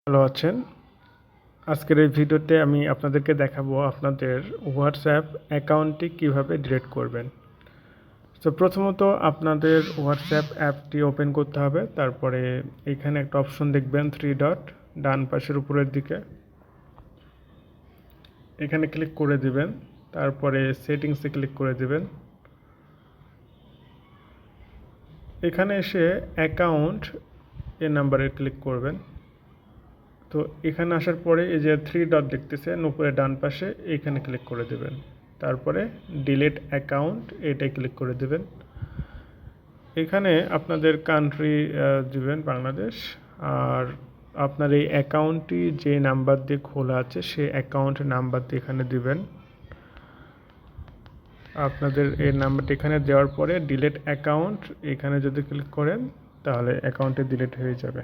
ভালো আছেন। আজকের এই ভিডিওতে আমি আপনাদেরকে দেখাবো আপনাদের হোয়াটসঅ্যাপ অ্যাকাউন্টটি কিভাবে ডিলিট করবেন। তো প্রথমত আপনাদের হোয়াটসঅ্যাপ অ্যাপটি ওপেন করতে হবে। তারপরে এখানে একটা অপশন দেখবেন 3 ডট ডান পাশের উপরের দিকে, এখানে ক্লিক করে দিবেন। তারপরে সেটিংসে ক্লিক করে দিবেন। এখানে এসে অ্যাকাউন্ট এ নাম্বারে ক্লিক করবেন। তো এখানে আসার পরে এই যে 3 ডট দেখতেছেন উপরে ডান পাশে, এখানে ক্লিক করে দেবেন। তারপরে ডিলিট অ্যাকাউন্ট এটাই ক্লিক করে দেবেন। এখানে আপনাদের কান্ট্রি দিবেন বাংলাদেশ, আর আপনার এই অ্যাকাউন্টটি যে নাম্বার দিয়ে খোলা আছে সেই অ্যাকাউন্ট নাম্বারটি এখানে দিবেন। আপনাদের এই নাম্বারটি এখানে দেওয়ার পরে ডিলিট অ্যাকাউন্ট এখানে যদি ক্লিক করেন তাহলে অ্যাকাউন্টটি ডিলিট হয়ে যাবে।